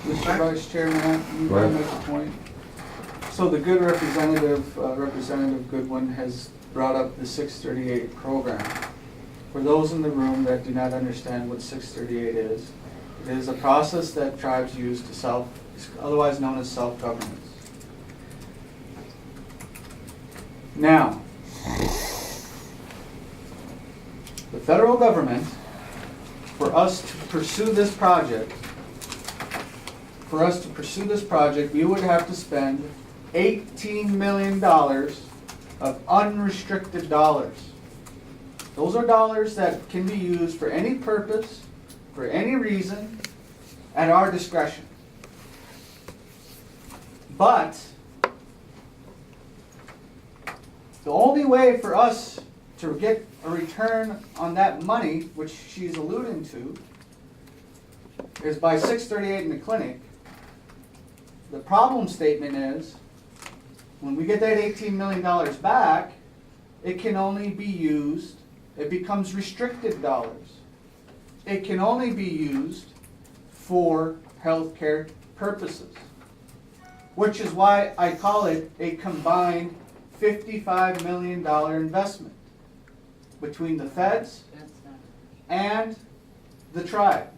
Mr. Vice Chairman, you want to make a point? So the good Representative Goodwin has brought up the 638 program. For those in the room that do not understand what 638 is, it is a process that tribes use to otherwise known as self-governance. Now, the federal government, for us to pursue this project, we would have to spend $18 million of unrestricted dollars. Those are dollars that can be used for any purpose, for any reason, at our discretion. But the only way for us to get a return on that money, which she's alluding to, is by 638 in the clinic. The problem statement is, when we get that $18 million back, it can only be used, it becomes restricted dollars. It can only be used for healthcare purposes, which is why I call it a combined $55 million investment between the feds and the tribe.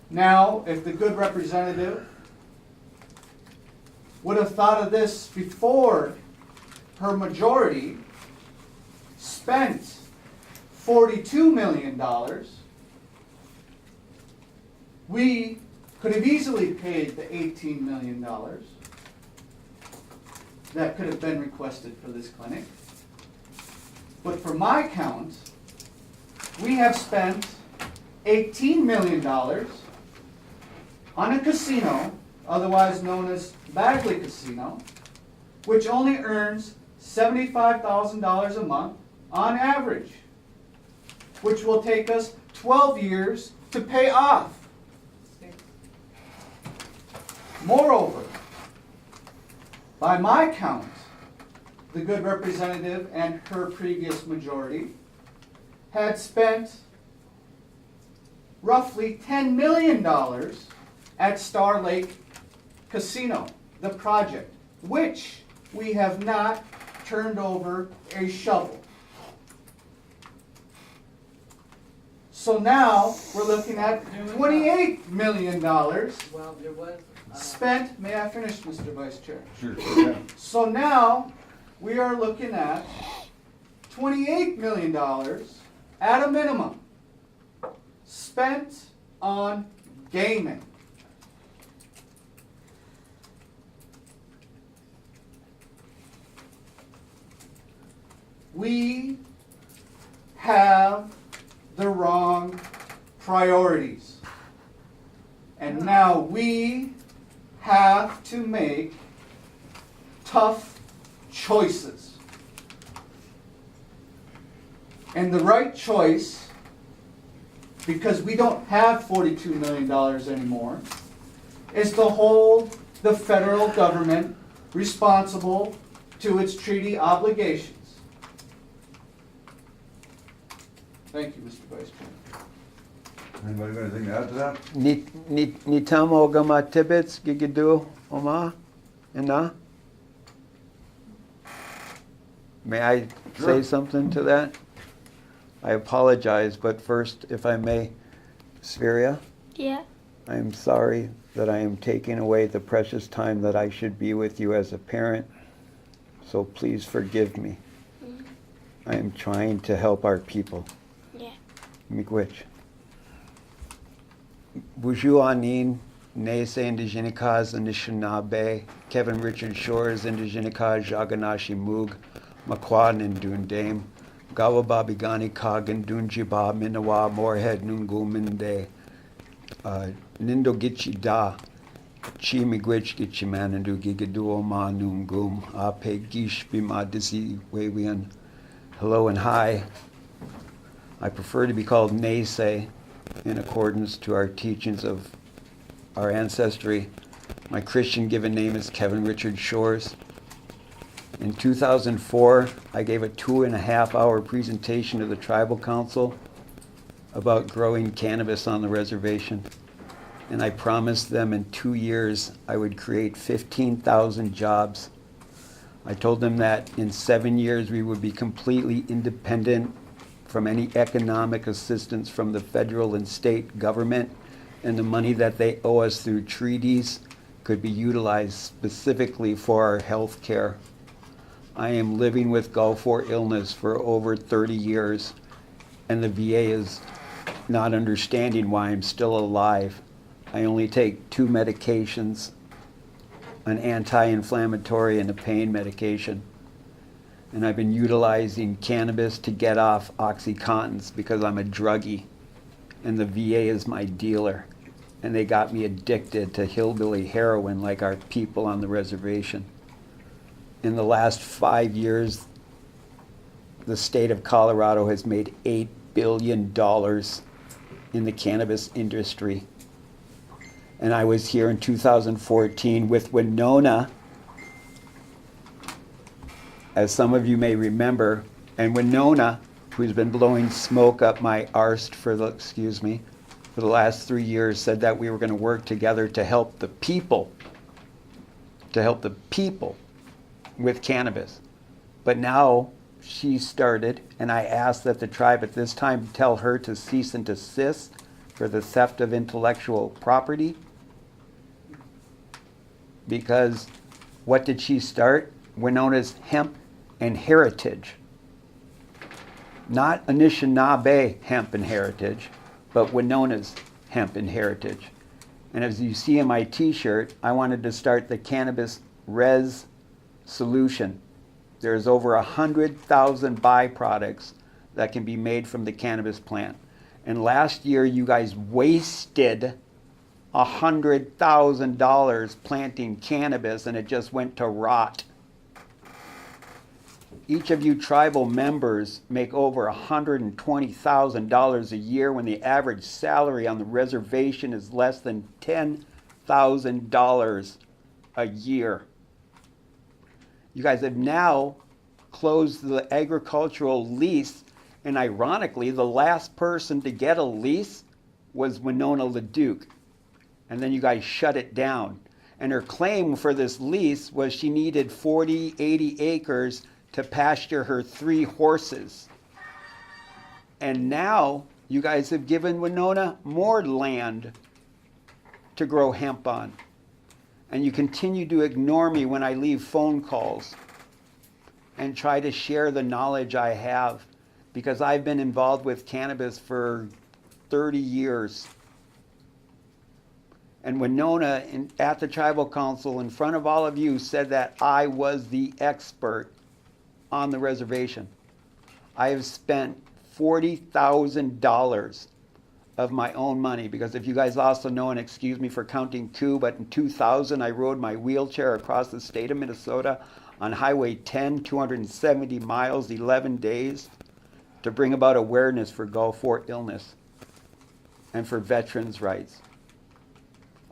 Now, if the good representative would have thought of this before her majority spent $42 million, we could have easily paid the $18 million that could have been requested for this clinic. But for my count, we have spent $18 million on a casino, otherwise known as Bagley Casino, which only earns $75,000 a month on average, which will take us 12 years to pay off. Moreover, by my count, the good representative and her previous majority had spent roughly $10 million at Star Lake Casino, the project, which we have not turned over a shovel. So now we're looking at $28 million spent. May I finish, Mr. Vice Chair? Sure. Yeah. So now we are looking at $28 million at a minimum spent on gaming. We have the wrong priorities. And now we have to make tough choices. And the right choice, because we don't have $42 million anymore, is to hold the federal government responsible to its treaty obligations. Thank you, Mr. Vice Chair. Anybody got anything to add to that? Nitamo gama tibets gigidu oma ina. May I say something to that? I apologize, but first, if I may, Sviria? Yeah. I am sorry that I am taking away the precious time that I should be with you as a parent, so please forgive me. I am trying to help our people. Yeah. Miigwech. Buju Anin, NeSe Indigenicas Aanishanaabeg, Kevin Richard Shores Indigenicas Jaganashi Moog, Makwan Ndundame, Gawababigani Kagan Dunjiba Minawa Moorhead Nunguminde, Nindogichi Da, Chi Miigwech Gichimanandu Gigaduo Ma Nungum, Ape Gish Bima Disi Wawian. Hello and hi. I prefer to be called NeSe in accordance to our teachings of our ancestry. My Christian given name is Kevin Richard Shores. In 2004, I gave a 2.5-hour presentation to the Tribal Council about growing cannabis on the reservation. And I promised them in 2 years I would create 15,000 jobs. I told them that in 7 years we would be completely independent from any economic assistance from the federal and state government, and the money that they owe us through treaties could be utilized specifically for our health care. I am living with Gulf War illness for over 30 years, and the VA is not understanding why I'm still alive. I only take 2 medications, an anti-inflammatory and a pain medication. And I've been utilizing cannabis to get off OxyContins because I'm a druggie, and the VA is my dealer. And they got me addicted to hillbilly heroin like our people on the reservation. In the last 5 years, the state of Colorado has made $8 billion in the cannabis industry. And I was here in 2014 with Winona, as some of you may remember, and Winona, who's been blowing smoke up my arse for the last 3 years, said that we were going to work together to help the people with cannabis. But now she started, and I asked that the tribe at this time tell her to cease and desist for the theft of intellectual property. Because what did she start? Winona's Hemp and Heritage. Not Aanishanaabeg Hemp and Heritage, but Winona's Hemp and Heritage. And as you see in my t-shirt, I wanted to start the CannabisRezSolution. There's over 100,000 byproducts that can be made from the cannabis plant. And last year you guys wasted $100,000 planting cannabis, and it just went to rot. Each of you tribal members make over $120,000 a year when the average salary on the reservation is less than $10,000 a year. You guys have now closed the agricultural lease, and ironically, the last person to get a lease was Winona LaDuke. And then you guys shut it down. And her claim for this lease was she needed 40, 80 acres to pasture her 3 horses. And now you guys have given Winona more land to grow hemp on. And you continue to ignore me when I leave phone calls and try to share the knowledge I have, because I've been involved with cannabis for 30 years. And Winona, at the tribal council, in front of all of you, said that I was the expert on the reservation. I have spent $40,000 of my own money, because if you guys also know, and excuse me for counting coup, but in 2000 I rode my wheelchair across the state of Minnesota on Highway 10, 270 miles, 11 days, to bring about awareness for Gulf War illness and for veterans' rights.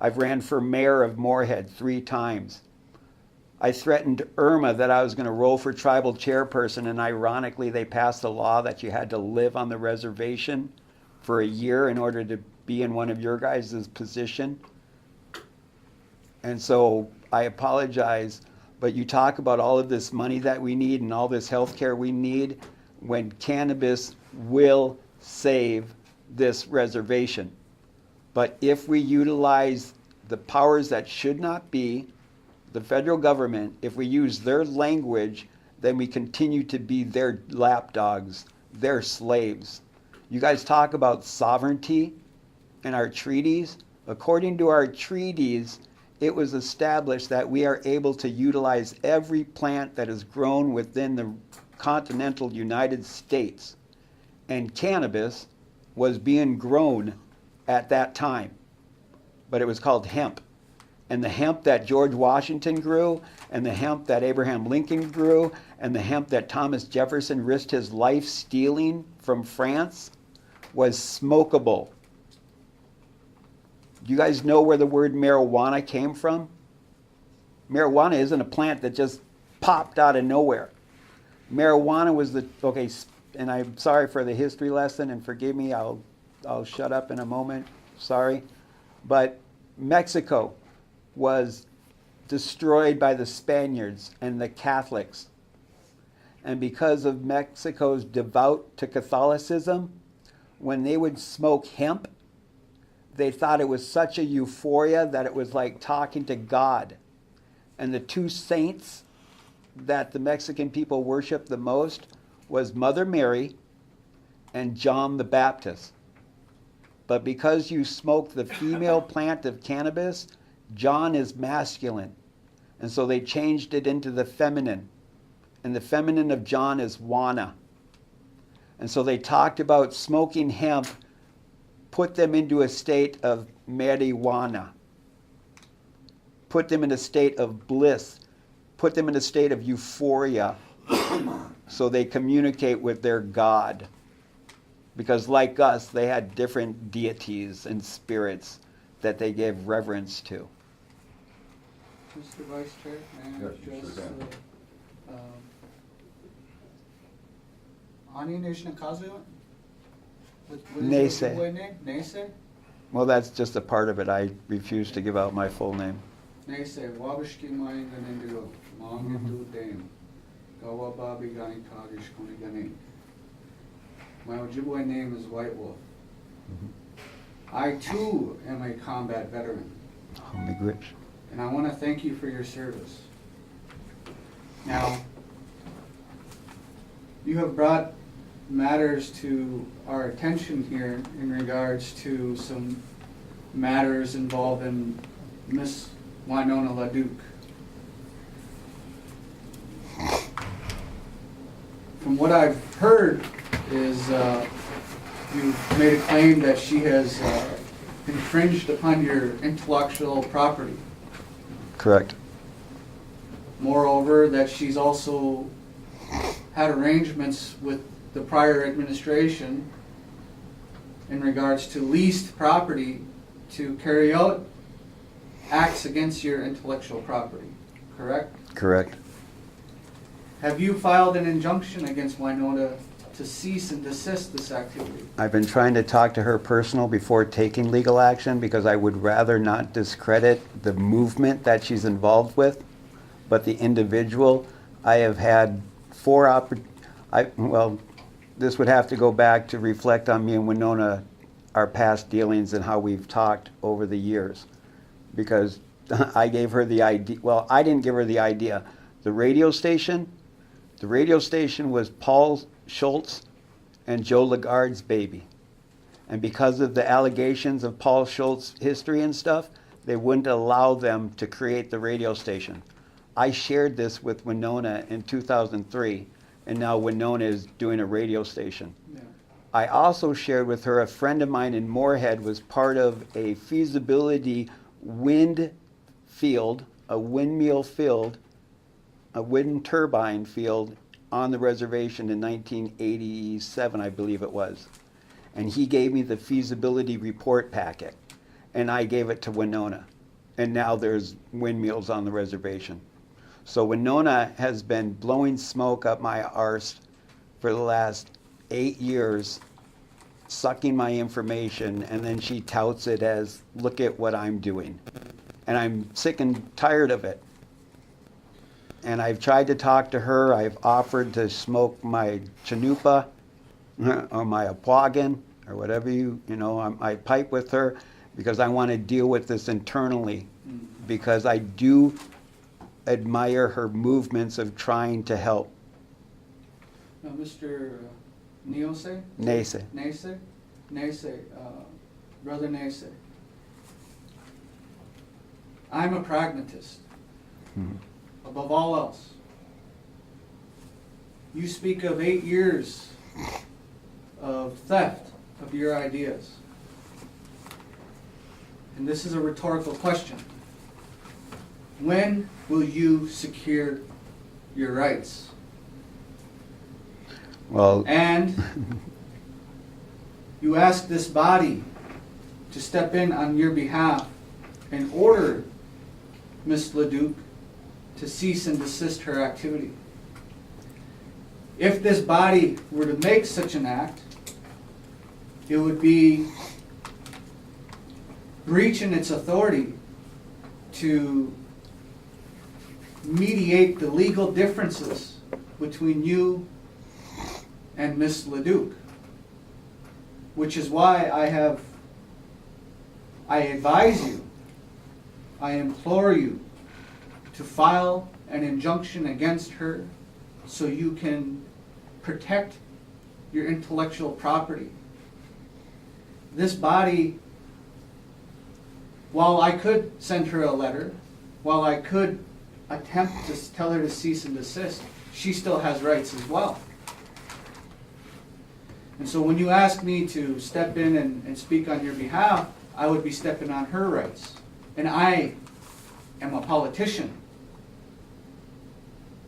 I've ran for mayor of Moorhead 3 times. I threatened Irma that I was going to roll for tribal chairperson, and ironically they passed a law that you had to live on the reservation for a year in order to be in one of your guys' position. And so I apologize, but you talk about all of this money that we need and all this health care we need, when cannabis will save this reservation. But if we utilize the powers that should not be, the federal government, if we use their language, then we continue to be their lapdogs, their slaves. You guys talk about sovereignty and our treaties. According to our treaties, it was established that we are able to utilize every plant that is grown within the continental United States. And cannabis was being grown at that time, but it was called hemp. And the hemp that George Washington grew, and the hemp that Abraham Lincoln grew, and the hemp that Thomas Jefferson risked his life stealing from France was smokable. Do you guys know where the word marijuana came from? Marijuana isn't a plant that just popped out of nowhere. Marijuana was and I'm sorry for the history lesson, and forgive me, I'll I'll shut up in a moment, sorry. But Mexico was destroyed by the Spaniards and the Catholics. And because of Mexico's devout to Catholicism, when they would smoke hemp, they thought it was such a euphoria that it was like talking to God. And the two saints that the Mexican people worshiped the most was Mother Mary and John the Baptist. But because you smoke the female plant of cannabis, John is masculine. And so they changed it into the feminine. And the feminine of John is Juana. And so they talked about smoking hemp, put them into a state of marijuana, put them in a state of bliss, put them in a state of euphoria, so they communicate with their God. Because like us, they had different deities and spirits that they gave reverence to. Mr. Vice Chair, may I Yes, you address sure can. Aanishanaabeg? NeSe. Ojibwe name? NeSe? Well, that's just a part of it. I refuse to give out my full name. NeSe, Wabishki Maing and Indigo, Mangidu Dame, Gawababi Gani Kadish Kunigani. My Ojibwe name is White Wolf. I too am a combat veteran, Miigwech. and I want to thank you for your service. Now, you have brought matters to our attention here in regards to some matters involving Miss Winona LaDuke. From what I've heard is you've made a claim that she has infringed upon your intellectual property. Correct. Moreover, that she's also had arrangements with the prior administration in regards to leased property to carry out acts against your intellectual property, correct? Correct. Have you filed an injunction against Winona to cease and desist this activity? I've been trying to talk to her personal before taking legal action because I would rather not discredit the movement that she's involved with, but the individual. I have had this would have to go back to reflect on me and Winona, our past dealings and how we've talked over the years. Because I gave her the idea, well, I didn't give her the idea. The radio station was Paul Schultz and Joe Lagarde's baby. And because of the allegations of Paul Schultz's history and stuff, they wouldn't allow them to create the radio station. I shared this with Winona in 2003, and now Winona is doing a radio station. Yeah. I also shared with her, a friend of mine in Moorhead was part of a feasibility wind field, a windmill field, a wind turbine field on the reservation in 1987, I believe it was. And he gave me the feasibility report packet, and I gave it to Winona. And now there's windmills on the reservation. So Winona has been blowing smoke up my arse for the last 8 years, sucking my information, and then she touts it as, look at what I'm doing. And I'm sick and tired of it. And I've tried to talk to her. I've offered to smoke my chanupa or my apwagan or whatever I pipe with her because I want to deal with this internally because I do admire her movements of trying to help. Now, Mr. NeSe? NeSe. NeSe, Brother NeSe. I'm a pragmatist, above all else. You speak of 8 years of theft of your ideas. And this is a rhetorical question. When will you secure your rights? Well, And you ask this body to step in on your behalf and order Ms. LaDuke to cease and desist her activity. If this body were to make such an act, it would be breaching its authority to mediate the legal differences between you and Ms. Leduc, which is why I advise you, I implore you to file an injunction against her so you can protect your intellectual property. This body, while I could send her a letter, while I could attempt to tell her to cease and desist, she still has rights as well. And so when you ask me to step in and speak on your behalf, I would be stepping on her rights. And I am a politician,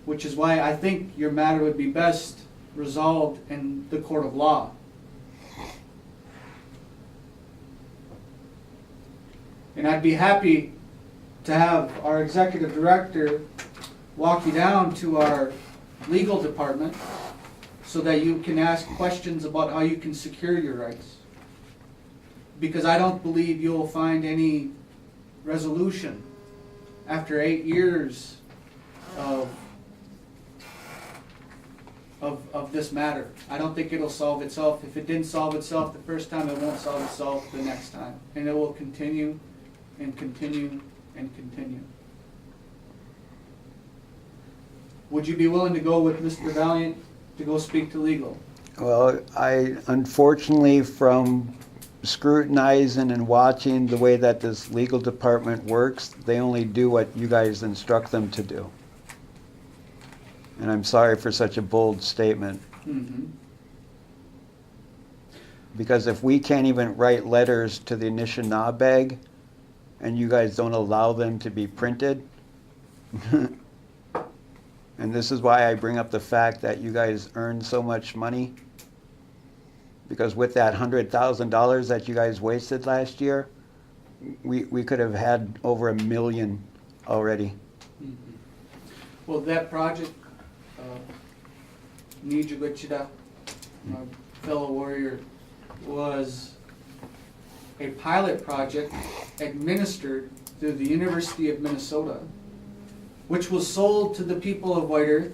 which is why I think your matter would be best resolved in the court of law. And I'd be happy to have our executive director walk you down to our legal department so that you can ask questions about how you can secure your rights. Because I don't believe you'll find any resolution after 8 years of this matter. I don't think it'll solve itself. If it didn't solve itself the first time, it won't solve itself the next time. And it will continue and continue and continue. Would you be willing to go with Mr. Valiant to go speak to legal? Well, I unfortunately, from scrutinizing and watching the way that this legal department works, they only do what you guys instruct them to do. And I'm sorry for such a bold statement. Mm-hmm. Because if we can't even write letters to the Aanishanaabeg and you guys don't allow them to be printed, and this is why I bring up the fact that you guys earn so much money, because with that $100,000 that you guys wasted last year, we could have had over $1 million already. Mm-hmm. Well, that project, Nijuguchida, my fellow warrior, was a pilot project administered through the University of Minnesota, which was sold to the people of White Earth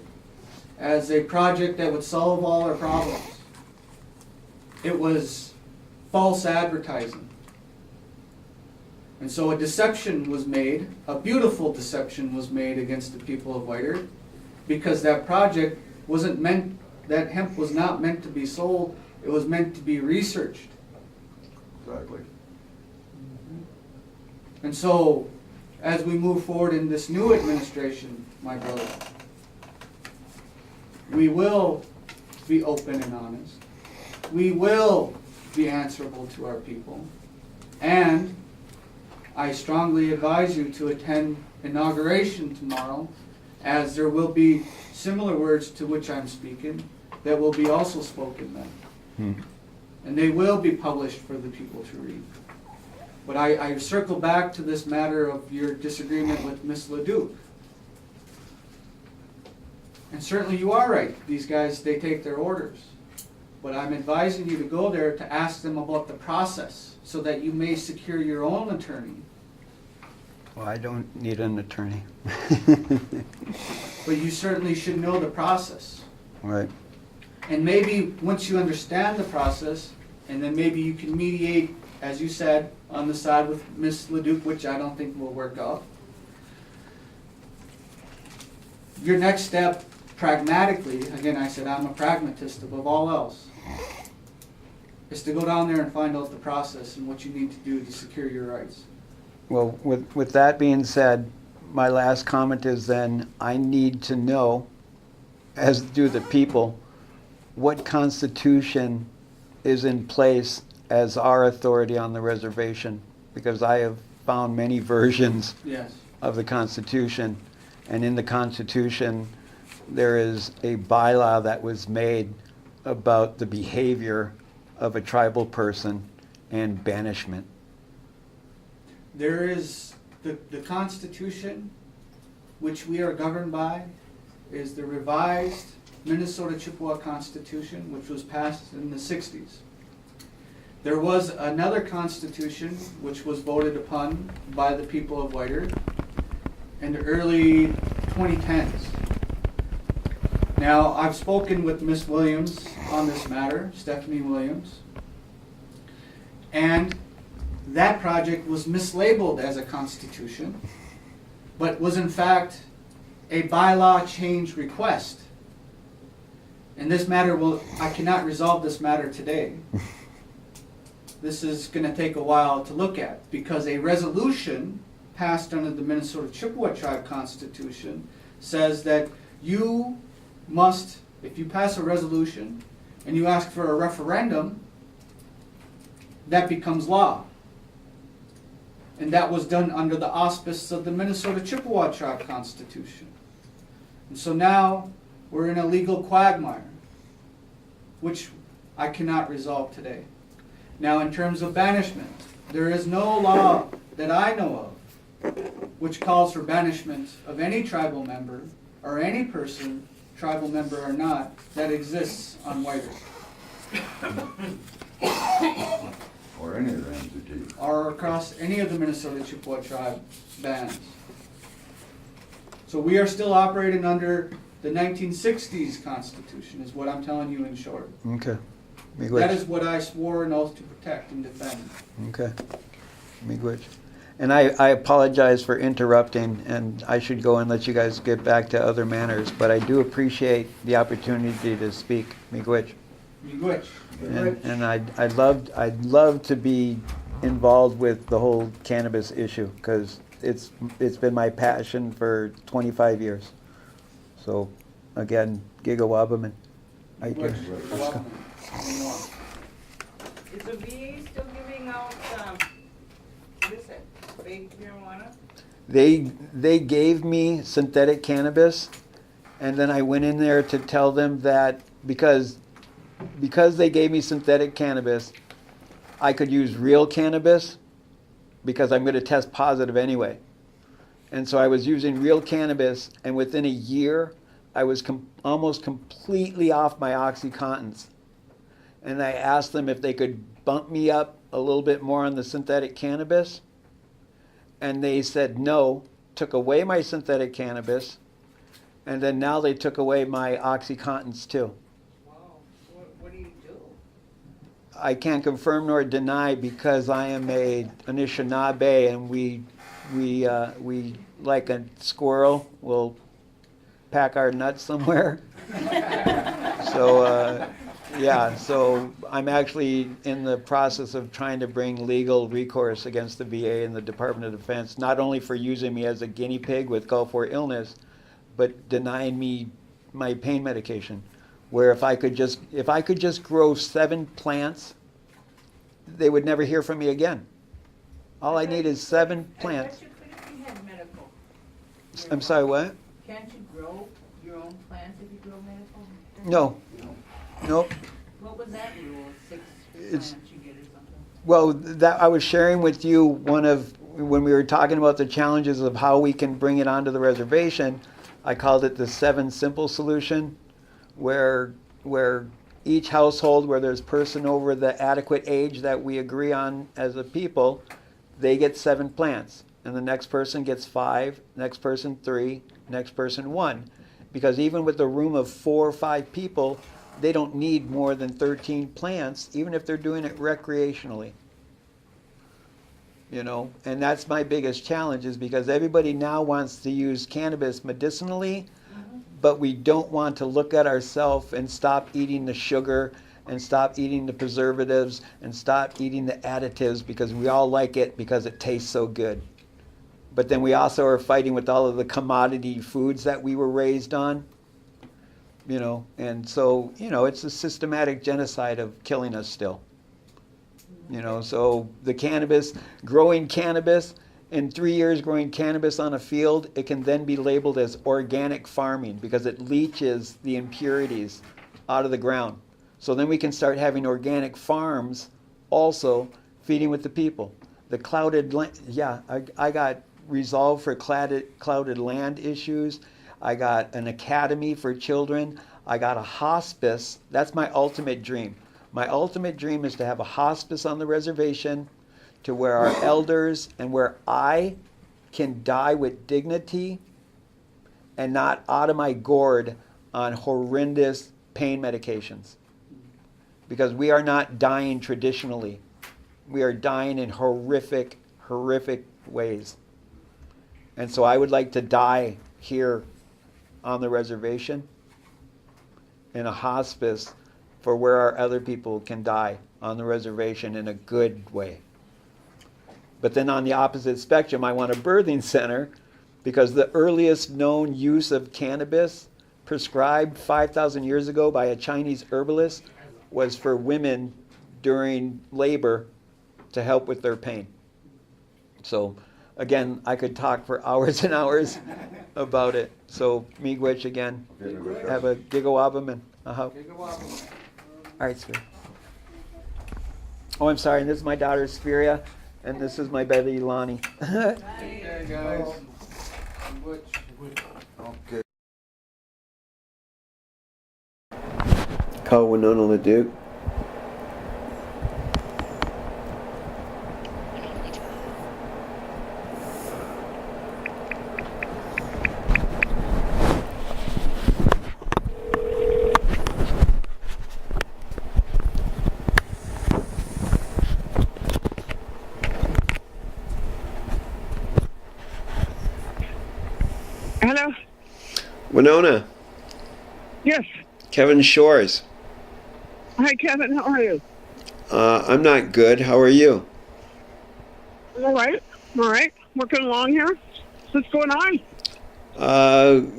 as a project that would solve all our problems. It was false advertising. And so a deception was made, a beautiful deception was made against the people of White Earth, because that project wasn't meant, that hemp was not meant to be sold, it was meant to be researched. Exactly. And so, as we move forward in this new administration, my brother, we will be open and honest. We will be answerable to our people. And I strongly advise you to attend inauguration tomorrow, as there will be similar words to which I'm speaking that will be also spoken then. And they will be published for the people to read. But I circle back to this matter of your disagreement with Ms. Leduc. And certainly you are right. These guys, they take their orders. But I'm advising you to go there to ask them about the process so that you may secure your own attorney. Well, I don't need an attorney. But you certainly should know the process. Right. And maybe once you understand the process, and then maybe you can mediate, as you said, on the side with Ms. Leduc, which I don't think will work out. Your next step, pragmatically, again I said I'm a pragmatist above all else, is to go down there and find out the process and what you need to do to secure your rights. Well, with that being said, my last comment is then I need to know, as do the people, what constitution is in place as our authority on the reservation, because I have found many versions Yes. of the Constitution, and in the Constitution there is a bylaw that was made about the behavior of a tribal person and banishment. There is the Constitution, which we are governed by, is the revised Minnesota Chippewa Constitution, which was passed in the 60s. There was another constitution which was voted upon by the people of White Earth in the early 2010s. Now, I've spoken with Miss Williams on this matter, Stephanie Williams, and that project was mislabeled as a constitution, but was in fact a bylaw change request. And this matter I cannot resolve this matter today. This is going to take a while to look at, because a resolution passed under the Minnesota Chippewa Tribe Constitution says that you must, if you pass a resolution and you ask for a referendum, that becomes law. And that was done under the auspices of the Minnesota Chippewa Tribe Constitution. And so now we're in a legal quagmire, which I cannot resolve today. Now, in terms of banishment, there is no law that I know of which calls for banishment of any tribal member or any person, tribal member or not, that exists on White Earth. Or any of the entities. Or across any of the Minnesota Chippewa tribe bands. So we are still operating under the 1960s Constitution, is what I'm telling you in short. Okay. That is what I swore an oath to protect and defend. Okay. Miigwech. And I apologize for interrupting, and I should go and let you guys get back to other manners, but I do appreciate the opportunity to speak. Miigwech. Miigwech. And I'd love to be involved with the whole cannabis issue, because it's been my passion for 25 years. So again, Gigawabaman. Miigwech. Let's go. Is the VA still giving out, what is it, fake marijuana? They gave me synthetic cannabis, and then I went in there to tell them that because they gave me synthetic cannabis, I could use real cannabis because I'm going to test positive anyway. And so I was using real cannabis, and within a year, I was almost completely off my OxyContins. And I asked them if they could bump me up a little bit more on the synthetic cannabis. And they said no, took away my synthetic cannabis, and then now they took away my OxyContins too. Wow, what do you do? I can't confirm nor deny because I am a Aanishanaabeg, and we like a squirrel, will pack our nuts somewhere. So yeah, so I'm actually in the process of trying to bring legal recourse against the VA and the Department of Defense, not only for using me as a guinea pig with Gulf War illness, but denying me my pain medication. Where if I could just grow 7 plants, they would never hear from me again. All I need is 7 plants. I bet you could if you had medical. I'm sorry, what? Can't you grow your own plants if you grow medical? No. Nope. What was that rule, 6 It's- plants you get or something? Well, that I was sharing with you when we were talking about the challenges of how we can bring it onto the reservation. I called it the 7 simple solution, where each household where there's person over the adequate age that we agree on as a people, they get 7 plants, and the next person gets 5, next person 3, next person 1, because even with a room of 4 or 5 people, they don't need more than 13 plants, even if they're doing it recreationally. You know, and that's my biggest challenge, is because everybody now wants to use cannabis medicinally, but we don't want to look at ourselves and stop eating the sugar and stop eating the preservatives and stop eating the additives, because we all like it because it tastes so good. But then we also are fighting with all of the commodity foods that we were raised on. You know, and so, you know, it's a systematic genocide of killing us still. You know, so the cannabis, growing cannabis, in 3 years growing cannabis on a field, it can then be labeled as organic farming because it leaches the impurities out of the ground. So then we can start having organic farms also feeding with the people. The clouded land, yeah, I got resolved for clouded land issues. I got an academy for children. I got a hospice. That's my ultimate dream. My ultimate dream is to have a hospice on the reservation to where our elders and where I can die with dignity and not out of my gourd on horrendous pain medications. Because we are not dying traditionally. We are dying in horrific, horrific ways. And so I would like to die here on the reservation in a hospice for where our other people can die on the reservation in a good way. But then on the opposite spectrum, I want a birthing center because the earliest known use of cannabis prescribed 5,000 years ago by a Chinese herbalist was for women during labor to help with their pain. So again, I could talk for hours and hours about it. So miigwech again, have a gigawabam and all right, Sphere. Oh, I'm sorry, and this is my daughter Spheria, and this is my baby Lonnie. Okay, guys. Okay. Call Winona LaDuke. Hello? Winona, Yes. Kevin Shores. Hi, Kevin. How are you? I'm not good. How are you? I'm all right. All right. Working along here. What's going on?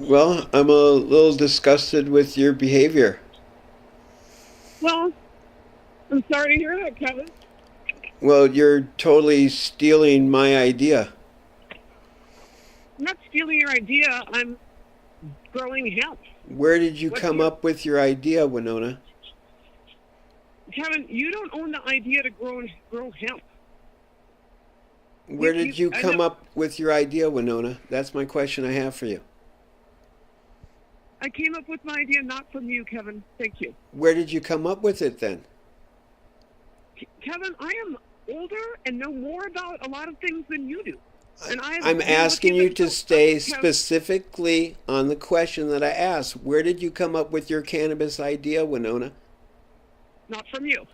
Well, I'm a little disgusted with your behavior. Well, I'm sorry to hear that, Kevin. Well, you're totally stealing my idea. I'm not stealing your idea. I'm growing hemp. Where did you What's come your- up with your idea, Winona? Kevin, you don't own the idea to grow hemp. Where You- did you I come know- up with your idea, Winona? That's my question I have for you. I came up with my idea not from you, Kevin. Thank you. Where did you come up with it then? Kevin, I am older and know more about a lot of things than you do. And I'm asking you to stay specifically on the question that I asked. Where did you come up with your cannabis idea, Winona? Not from you.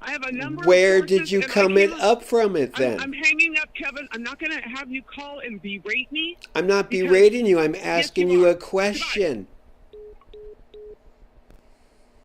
I have a number Where of sources, did you and I come came it up from it then? I'm hanging up, Kevin. I'm not going to have you call and berate me. I'm not because- berating you. I'm Yes, asking you you are. a question.